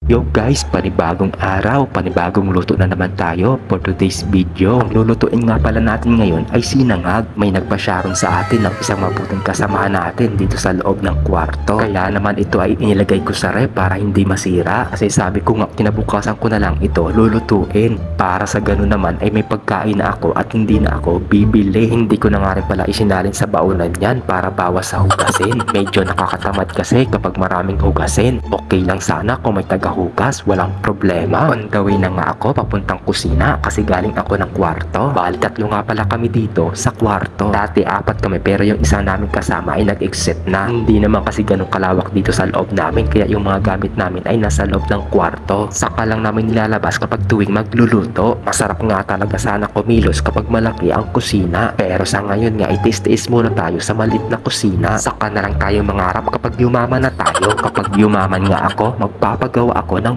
Yo guys, panibagong araw, panibagong luto na naman tayo for today's video. Ang lulutuin nga pala natin ngayon ay sinangag. May nagpasyaron sa atin ng isang mabuting kasamahan natin dito sa loob ng kwarto. Kaya naman ito ay inilagay ko sa ref para hindi masira. Kasi sabi ko nga kinabukasan ko na lang ito lulutuin. Para sa ganun naman ay may pagkain na ako at hindi na ako bibili. Hindi ko na nga rin pala isinalin sa baunan yan para bawas sa hugasin. Medyo nakakatamad kasi kapag maraming hugasin. Okay lang sana kung may hugas, walang problema. On the way na nga ako papuntang kusina kasi galing ako ng kwarto. Bali tatlo nga pala kami dito sa kwarto. Dati apat kami pero yung isa namin kasama ay nag-exit na. Hindi naman kasi ganun kalawak dito sa loob namin kaya yung mga gamit namin ay nasa loob ng kwarto. Saka lang namin nilalabas kapag tuwing magluluto. Masarap nga talaga sana kumilos kapag malaki ang kusina. Pero sa ngayon nga itis-tis muna tayo sa maliit na kusina. Saka na lang tayo mangarap kapag yumaman na tayo. Kapag yumaman nga ako, magpapagawa ako ng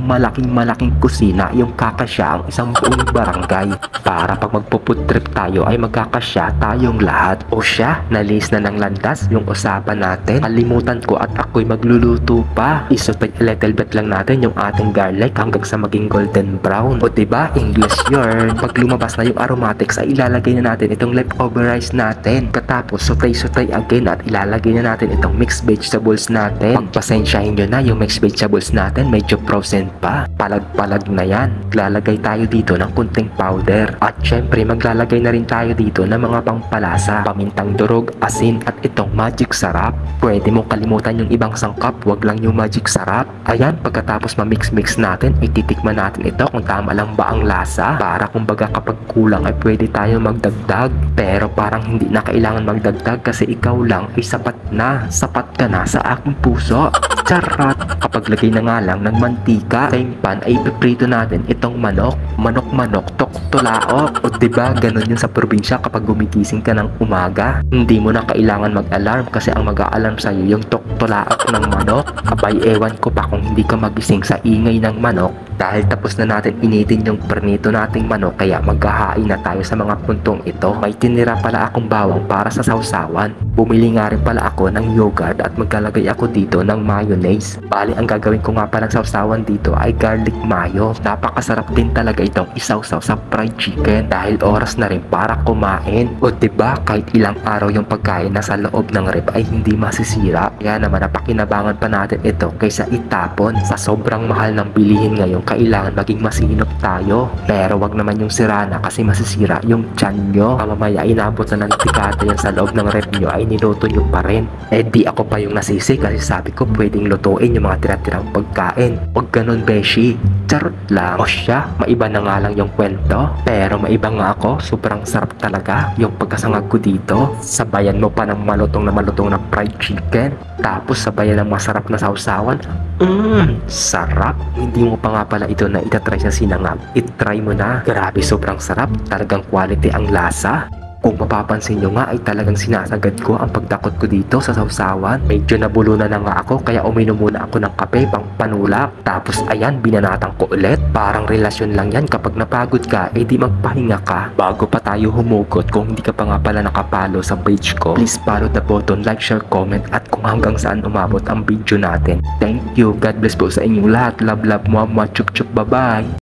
malaking kusina yung kakasya ang isang buong barangay para pag magpo-food trip tayo ay magkakasya tayong lahat. O siya, nalis na ng landas yung usapan natin. Kalimutan ko at ako'y magluluto pa. Isutay a little bit lang natin yung ating garlic hanggang sa maging golden brown. O diba, English yarn. Pag lumabas na yung aromatics ay ilalagay na natin itong leftover rice natin. Katapos sutay again at ilalagay na natin itong mixed vegetables natin. Pagpasensyahin nyo na yung mixed vegetables natin medyo frozen pa. Palag-palag na yan. Lalagay tayo dito ng kunting powder. At syempre maglalagay na rin tayo dito ng mga pangpalasa. Pamintang durog, asin at itong magic sarap. Pwede mo kalimutan yung ibang sangkap, wag lang yung magic sarap. Ayan, pagkatapos ma-mix natin, ititikman natin ito kung tama lang ba ang lasa. Para kumbaga kapag kulang ay pwede tayo magdagdag. Pero parang hindi na kailangan magdagdag kasi ikaw lang ay sapat na. Sapat ka na sa aking puso. Charot! Kapag lagay na nga lang ng mantika, same pan ay ipiprito natin itong manok. Manok, tok-tulaok. O diba, ganun yun sa probinsya kapag gumigising ka ng umaga. Hindi mo na kailangan mag-alarm kasi ang mag-a-alarm sa'yo yung tok-tulaok ng manok. Abay, ewan ko pa kung hindi ka magising sa ingay ng manok. Dahil tapos na natin initin yung pernito nating manok kaya maghahain na tayo sa mga puntong ito. May tinira pala akong bawang para sa sausawan. Bumili nga rin pala ako ng yogurt at maglalagay ako dito ng mayonnaise. Bali, ang gagawin ko nga palang sausawan dito ay garlic mayo. Napakasarap din talaga itong isawsaw sa fried chicken dahil oras na rin para kumain. O diba, kahit ilang araw yung pagkain na sa loob ng ref ay hindi masisira. Kaya naman napakinabangan pa natin ito kaysa itapon. Sa sobrang mahal ng bilihin ngayon, kailangan maging masinop tayo. Pero wag naman yung sira na kasi masisira yung tiyan nyo. Mamaya inabot na ng tikata yan sa loob ng ref nyo ay niluto nyo pa rin. Eh di ako pa yung nasisi kasi sabi ko pwedeng lutuin yung mga tira-tirang pagkain. Wag ganun beshi. Charot lang. O siya, maiba na nga lang yung kwento. Pero maiba nga ako. Sobrang sarap talaga yung pagkasangag ko dito. Sabayan mo pa ng malutong na fried chicken. Tapos sabayan ng masarap na sausawan. Sarap. Hindi mo pa nga pala ito na itatry sa sinangag. Itry mo na. Grabe, sobrang sarap. Talagang quality ang lasa. Kung mapapansin nyo nga ay talagang sinasagad ko ang pagdakot ko dito sa sausawan. Medyo nabulunan na nga ako kaya uminom muna ako ng kape pang panulak. Tapos ayan, binanatang ko ulit. Parang relasyon lang yan kapag napagod ka, eh di magpahinga ka. Bago pa tayo humugot, kung hindi ka pa nga pala nakapalo sa page ko, please follow the button, like, share, comment at kung hanggang saan umabot ang video natin. Thank you. God bless po sa inyong lahat. Love, mwah, mwah, chup, chup, bye bye.